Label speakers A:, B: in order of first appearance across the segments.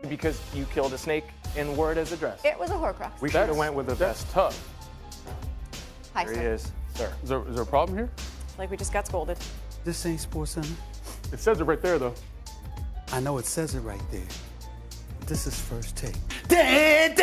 A: Because you killed a snake and wore it as a dress.
B: It was a Horcrux.
A: We should have went with the
C: That's
A: best.
C: tough.
B: Hi,
A: There
B: sir.
A: he is, sir.
C: Is there a problem here?
D: Like we just got scolded.
E: This ain't Sports Center.
C: It says it right there, though.
E: I know it says it right there. This is First Take. Ain't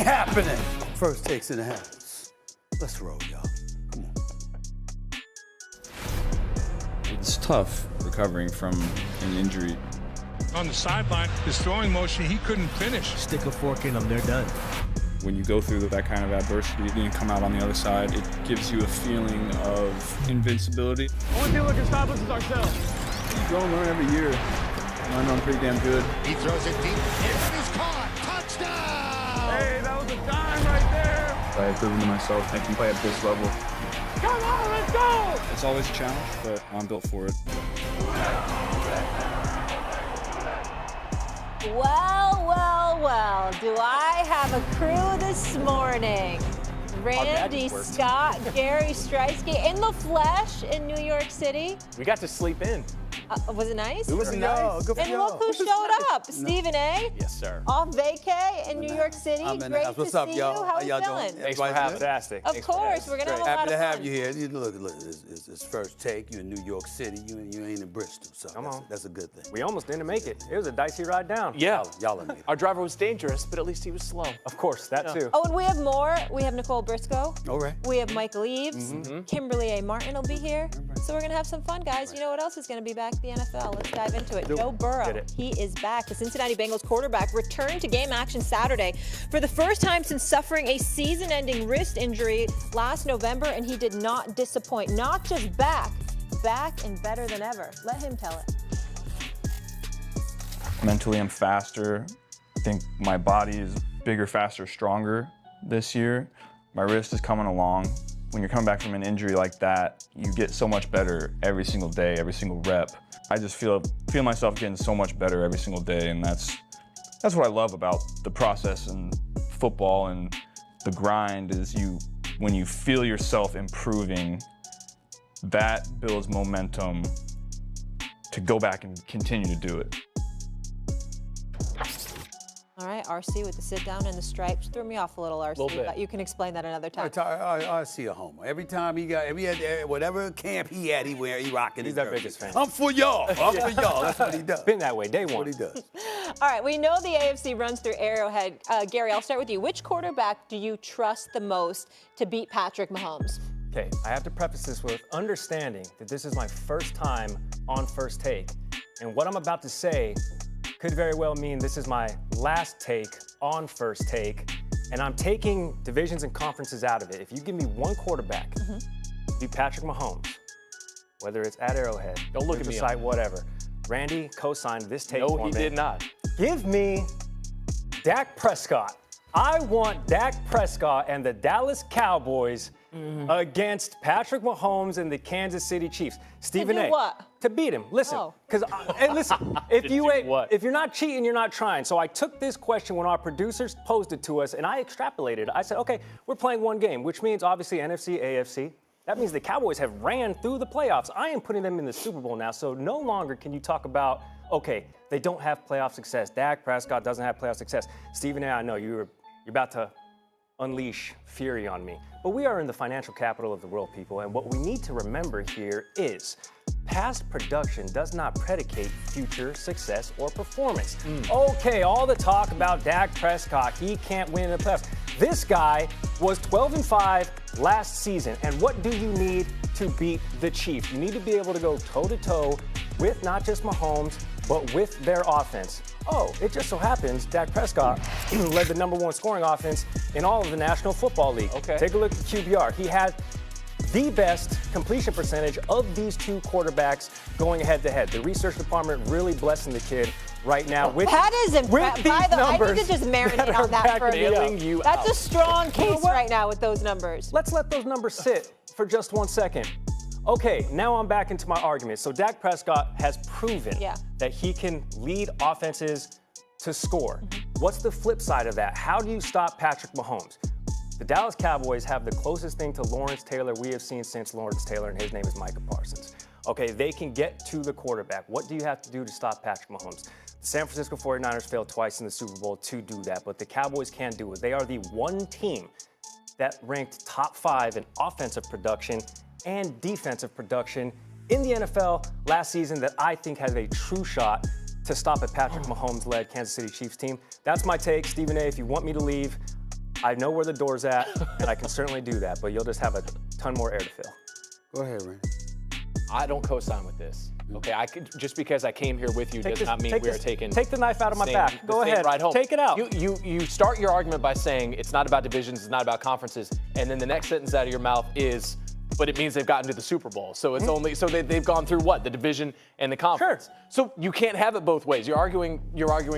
E: happening. First Take's in the house. Let's roll, y'all. Come on.
F: It's tough recovering from an injury.
G: On the sideline, his throwing motion, he couldn't finish.
H: Stick a fork in them, they're done.
F: When you go through that kind of adversity and come out on the other side, it gives you a feeling of invincibility.
C: Only people that can stop us is ourselves.
F: You go and learn every year. I know I'm pretty damn good.
G: He throws it deep. It's caught. Touchdown!
C: Hey, that was a dime right there.
F: I have proven to myself I can play at this level.
C: Come on, let's go.
F: It's always a challenge, but I'm built for it.
D: Well, do I have a crew this morning? Randy Scott, Gary Streisky in the flesh in New York City.
A: We got to sleep in.
D: Was it nice?
A: It was nice.
E: Good for
D: And
E: y'all.
D: look who showed up. Stephen A.
A: Yes, sir.
D: Off vacay in New York City.
E: I'm in the
D: Great
E: house. What's
D: to
E: up,
D: see
E: y'all?
D: you.
E: How
D: How you
E: y'all
D: feeling?
E: doing?
A: Thanks for
E: Everybody
A: having
E: good?
A: us.
D: Of
A: Thanks for having
D: course,
A: us.
D: we're gonna have a
E: Happy
D: lot
E: to
D: of
E: have
D: fun.
E: you here. Look, it's First Take. You're in New York City. You ain't in Bristol, so
A: Come on.
E: that's a good thing.
A: We almost didn't make it. It was a dicey ride down. Yeah.
E: Y'all in there.
A: Our driver was dangerous, but at least he was slow. Of course, that too.
D: Oh, and we have more. We have Nicole Briscoe.
E: All right.
D: We have Michael Eaves.
A: Mm-hmm.
D: Kimberly A. Martin will be here. So we're going to have some fun, guys. You know what else is going to be back? The NFL. Let's dive into it. Joe Burrow.
A: Get it.
D: He is back. The Cincinnati Bengals quarterback returned to game action Saturday for the first time since suffering a season-ending wrist injury last November, and he did not disappoint. Not just back and better than ever. Let him tell it.
F: Mentally, I'm faster. I think my body is bigger, faster, stronger this year. My wrist is coming along. When you're coming back from an injury like that, you get so much better every single day, every single rep. I just feel myself getting so much better every single day, and that's what I love about the process and football and the grind is when you feel yourself improving, that builds momentum to go back and continue to do it.
D: All right, RC with the sit down and the stripes. Threw me off a little, RC.
A: Little bit.
D: But you can explain that another time.
E: I see a homer. Every time he had whatever camp he had, he rocking his
A: He's our
E: jersey.
A: biggest fan.
E: I'm for y'all. I'm for y'all. That's what he does.
A: Been that way, day
E: That's
A: one.
E: what he does.
D: All right, we know the AFC runs through Arrowhead. Gary, I'll start with you. Which quarterback do you trust the most to beat Patrick Mahomes?
A: Okay, I have to preface this with understanding that this is my first time on First Take. And what I'm about to say could very well mean this is my last take on First Take. And I'm taking divisions and conferences out of it. If you give me one quarterback, be Patrick Mahomes, whether it's at Arrowhead,
I: Don't look at me
A: site, whatever. Randy co-signed this take
I: No,
A: for me.
I: he did not.
A: Give me Dak Prescott. I want Dak Prescott and the Dallas Cowboys against Patrick Mahomes and the Kansas City Chiefs. Stephen
D: do
A: A.
D: what?
A: To beat him. Listen,
D: Oh.
A: because listen, if
I: do what?
A: if you're not cheating, you're not trying. So I took this question when our producers posed it to us, and I extrapolated. I said, okay, we're playing one game, which means obviously NFC, AFC. That means the Cowboys have ran through the playoffs. I am putting them in the Super Bowl now, so no longer can you talk about, okay, they don't have playoff success. Dak Prescott doesn't have playoff success. Stephen A., I know you're about to unleash fury on me. But we are in the financial capital of the world, people, and what we need to remember here is past production does not predicate future success or performance. Okay, all the talk about Dak Prescott, he can't win in the playoffs. This guy was 12-5 last season, and what do you need to beat the Chiefs? You need to be able to go toe-to-toe with not just Mahomes, but with their offense. Oh, it just so happens Dak Prescott led the #1 scoring offense in all of the National Football League.
I: Okay.
A: Take a look at QBR. He had the best completion percentage of these two quarterbacks going head-to-head. The research department really blessing the kid right now with
D: That is
A: with
D: impressive.
A: these
D: By the way, I need
A: numbers
D: to just
A: that
D: marinate
A: are
D: on that for a
A: backing
D: minute.
A: me up.
D: That's a strong case
A: what?
D: right now with those numbers.
A: Let's let those numbers sit for just 1 second. Okay, now I'm back into my argument. So Dak Prescott has proven that he can lead offenses to score. What's the flip side of that? How do you stop Patrick Mahomes? The Dallas Cowboys have the closest thing to Lawrence Taylor we have seen since Lawrence Taylor, and his name is Micah Parsons. Okay, they can get to the quarterback. What do you have to do to stop Patrick Mahomes? The San Francisco 49ers failed twice in the Super Bowl to do that, but the Cowboys can't do it. They are the one team that ranked top 5 in offensive production and defensive production in the NFL last season that I think has a true shot to stop a Patrick Mahomes-led Kansas City Chiefs team. That's my take. Stephen A., if you want me to leave, I know where the door's at, and I can certainly do that, but you'll just have a ton more air to fill.
E: Go ahead, Randy.
H: I don't co-sign with this. Okay, just because I came here with you does not mean we are taking.
A: Take the knife out of my back. Go ahead.
H: Ride home.
A: Take it out.
H: You start your argument by saying it's not about divisions, it's not about conferences, and then the next sentence out of your mouth is, but it means they've gotten to the Super Bowl. So it's only they've gone through what? The division and the conference.
A: Sure.
H: So you can't have it both ways. You're arguing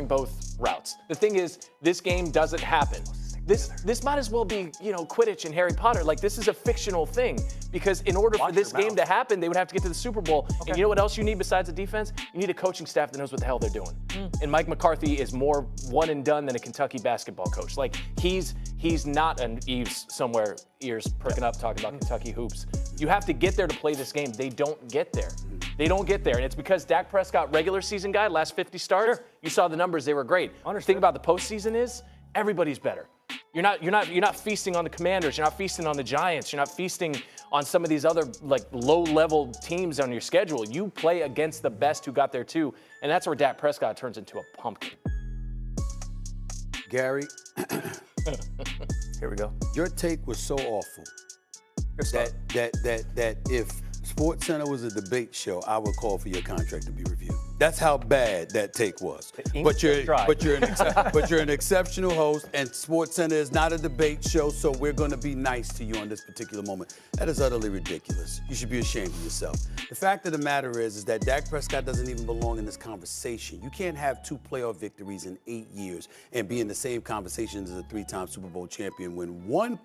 H: both routes. The thing is, this game doesn't happen. This might as well be, Quidditch and Harry Potter. Like, this is a fictional thing because in order for this game to happen, they would have to get to the Super Bowl. Okay. And you know what else you need besides the defense? You need a coaching staff that knows what the hell they're doing. And Mike McCarthy is more one and done than a Kentucky basketball coach. Like, he's not an eaves somewhere, ears perking up talking about Kentucky hoops. You have to get there to play this game. They don't get there. They don't get there. And it's because Dak Prescott, regular season guy, last 50 starts, you saw the numbers, they were great. The thing about the postseason is everybody's better. You're not feasting on the Commanders. You're not feasting on the Giants. You're not feasting on some of these other low-level teams on your schedule. You play against the best who got there too, and that's where Dak Prescott turns into a pumpkin.
E: Gary,
A: Here we go.
E: your take was so awful that if SportsCenter was a debate show, I would call for your contract to be reviewed. That's how bad that take was. But you're an exceptional host, and SportsCenter is not a debate show, so we're going to be nice to you on this particular moment. That is utterly ridiculous. You should be ashamed of yourself. The fact of the matter is that Dak Prescott doesn't even belong in this conversation. You can't have 2 playoff victories in 8 years and be in the same conversation as a 3-time Super Bowl champion when one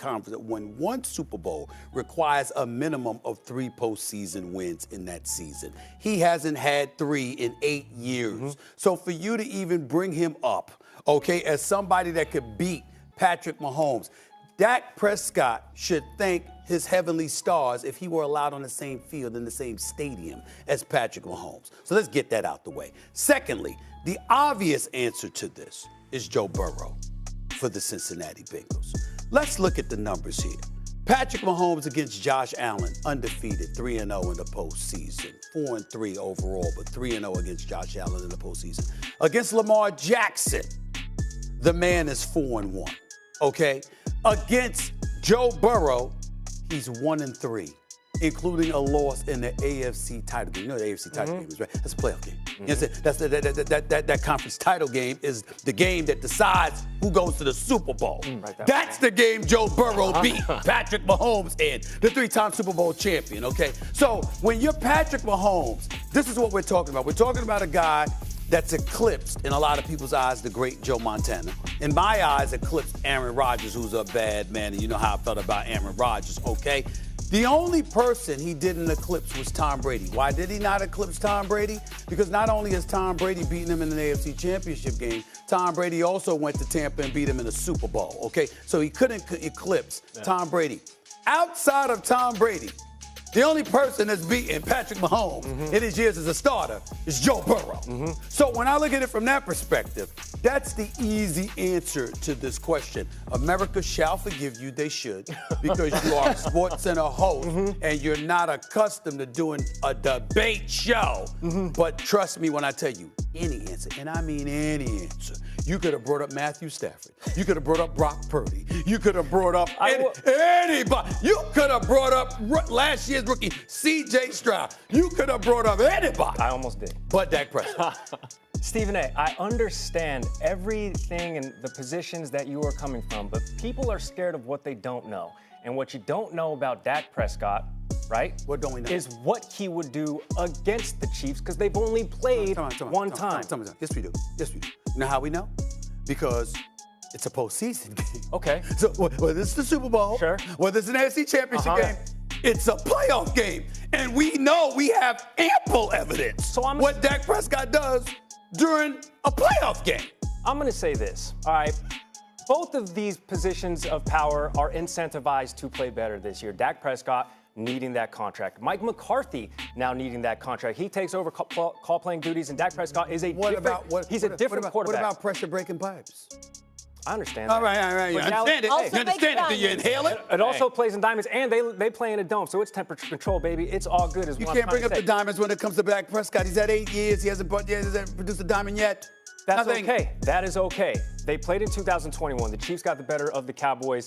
E: Super Bowl requires a minimum of 3 postseason wins in that season. He hasn't had 3 in 8 years. So for you to even bring him up, okay, as somebody that could beat Patrick Mahomes, Dak Prescott should thank his heavenly stars if he were allowed on the same field in the same stadium as Patrick Mahomes. So let's get that out the way. Secondly, the obvious answer to this is Joe Burrow for the Cincinnati Bengals. Let's look at the numbers here. Patrick Mahomes against Josh Allen, undefeated, 3-0 in the postseason. 4-3 overall, but 3-0 against Josh Allen in the postseason. Against Lamar Jackson, the man is 4-1, okay? Against Joe Burrow, he's 1-3, including a loss in the AFC title game. You know the AFC title game is, right? That's a playoff game. You know what I'm saying? That conference title game is the game that decides who goes to the Super Bowl. That's the game Joe Burrow beat Patrick Mahomes in, the 3-time Super Bowl champion, okay? So when you're Patrick Mahomes, this is what we're talking about. We're talking about a guy that's eclipsed, in a lot of people's eyes, the great Joe Montana. In my eyes, eclipsed Aaron Rodgers, who's a bad man, and you know how I felt about Aaron Rodgers, okay? The only person he didn't eclipse was Tom Brady. Why did he not eclipse Tom Brady? Because not only has Tom Brady beaten him in an AFC Championship game, Tom Brady also went to Tampa and beat him in a Super Bowl, okay? So he couldn't eclipse Tom Brady. Outside of Tom Brady, the only person that's beaten Patrick Mahomes in his years as a starter is Joe Burrow. So when I look at it from that perspective, that's the easy answer to this question. America shall forgive you, they should, because you are a SportsCenter host and you're not accustomed to doing a debate show. But trust me when I tell you, any answer, and I mean any answer. You could have brought up Matthew Stafford. You could have brought up Brock Purdy. You could have brought up anybody. You could have brought up last year's rookie, C.J. Stroud. You could have brought up anybody.
A: I almost did.
E: But Dak Prescott.
A: Stephen A., I understand everything and the positions that you are coming from, but people are scared of what they don't know. And what you don't know about Dak Prescott, right?
E: What don't we know?
A: Is what he would do against the Chiefs, because they've only played one time.
E: Yes, we do. Yes, we do. You know how we know? Because it's a postseason game. Okay. So whether it's the Super Bowl, whether it's an AFC Championship game, it's a playoff game. And we know we have ample evidence what Dak Prescott does during a playoff game.
A: I'm going to say this, all right? Both of these positions of power are incentivized to play better this year. Dak Prescott, needing that contract. Mike McCarthy now needing that contract. He takes over call playing duties, and Dak Prescott is a different quarterback.
E: What about pressure breaking pipes?
A: I understand.
E: All right. You understand it. You understand it. Do you inhale it?
A: It also plays in diamonds, and they play in a dome, so it's temperature control, baby. It's all good.
E: You can't bring up the diamonds when it comes to Dak Prescott. He's had 8 years. He hasn't produced a diamond yet.
A: That's okay. That is okay. They played in 2021. The Chiefs got the better of the Cowboys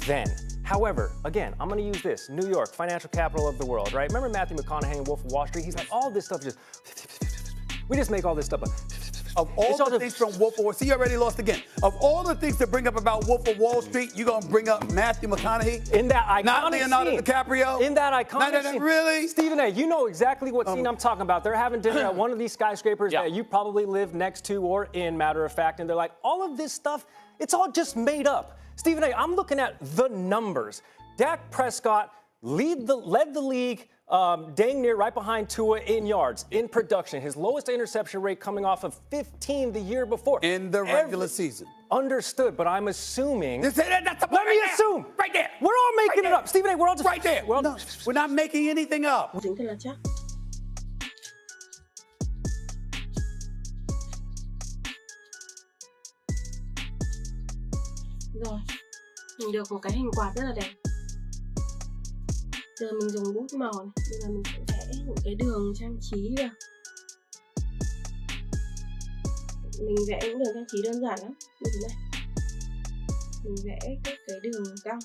A: then. However, again, I'm going to use this. New York, financial capital of the world, right? Remember Matthew McConaughey in Wolf of Wall Street? He's like, all this stuff just... We just make all this stuff up.
E: Of all the things from Wolf of Wall Street, he already lost again. Of all the things to bring up about Wolf of Wall Street, you're going to bring up Matthew McConaughey?
A: In that iconic
E: Not Leonardo
A: scene.
E: DiCaprio?
A: In that iconic scene.
E: Really?
A: Stephen A., you know exactly what scene I'm talking about. They're having dinner at one of these skyscrapers that you probably live next to or in, matter of fact, and they're like, all of this stuff, it's all just made up. Stephen A., I'm looking at the numbers. Dak Prescott led the league dang near right behind Tua in yards, in production. His lowest interception rate coming off of 15 the year before.
E: In the regular season.
A: Understood, but I'm assuming.
E: That's
A: Let me assume.
E: Right there.
A: We're all making it up. Stephen A., we're all just.
E: Right there. We're not making anything up.
I: Chính thật là chắc. Rồi, mình được một cái hình quạt rất là đẹp. Giờ mình dùng bút màu này, bây giờ mình sẽ vẽ những cái đường trang trí vào. Mình vẽ những đường trang trí đơn giản lắm, như thế này. Mình vẽ các cái đường cong.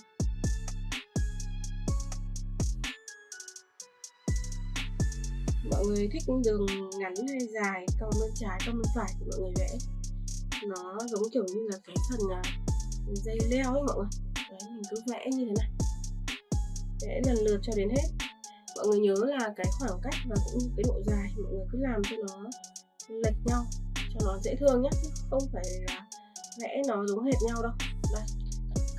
I: Mọi người thích đường ngắn hay dài, cong bên trái, cong bên phải thì mọi người vẽ. Nó giống kiểu như là cái phần dây leo ấy mọi người. Đấy, mình cứ vẽ như thế này. Vẽ lần lượt cho đến hết. Mọi người nhớ là cái khoảng cách và cũng như cái độ dài mọi người cứ làm cho nó lệch nhau, cho nó dễ thương nhé, chứ không phải là vẽ nó giống hệt nhau đâu. Đây,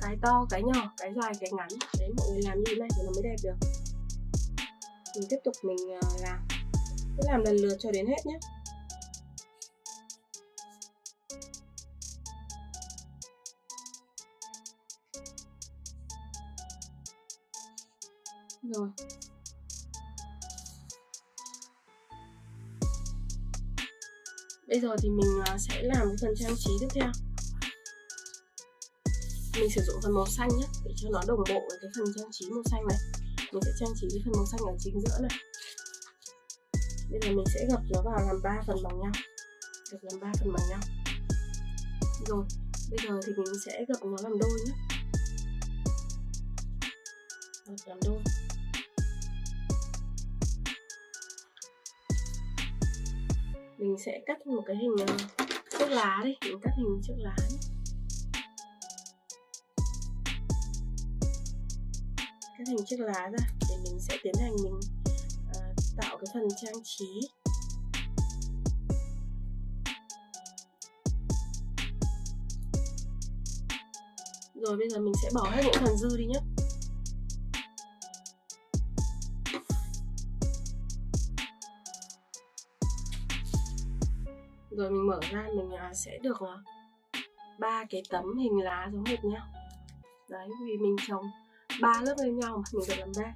I: cái to, cái nhỏ, cái dài, cái ngắn. Đấy, mọi người làm như thế này thì nó mới đẹp được. Mình tiếp tục mình làm, cứ làm lần lượt cho đến hết nhé. Rồi. Bây giờ thì mình sẽ làm cái phần trang trí tiếp theo. Mình sử dụng phần màu xanh nhé, để cho nó đồng bộ với cái phần trang trí màu xanh này. Mình sẽ trang trí cái phần màu xanh ở chính giữa này. Bây giờ mình sẽ gập nó vào làm 3 phần bằng nhau. Gập làm 3 phần bằng nhau. Rồi, bây giờ thì mình sẽ gập nó làm đôi nhé. Gập làm đôi. Mình sẽ cắt một cái hình chiếc lá đi, mình cắt hình chiếc lá nhé. Cắt hình chiếc lá ra để mình sẽ tiến hành mình tạo cái phần trang trí. Rồi bây giờ mình sẽ bỏ hết những phần dư đi nhé. Rồi mình mở ra mình sẽ được 3 cái tấm hình lá giống hệt nhau. Đấy, vì mình trồng 3 lớp lên nhau mà mình được làm 3.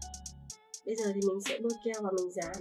I: Bây giờ thì mình sẽ bôi keo và mình dán.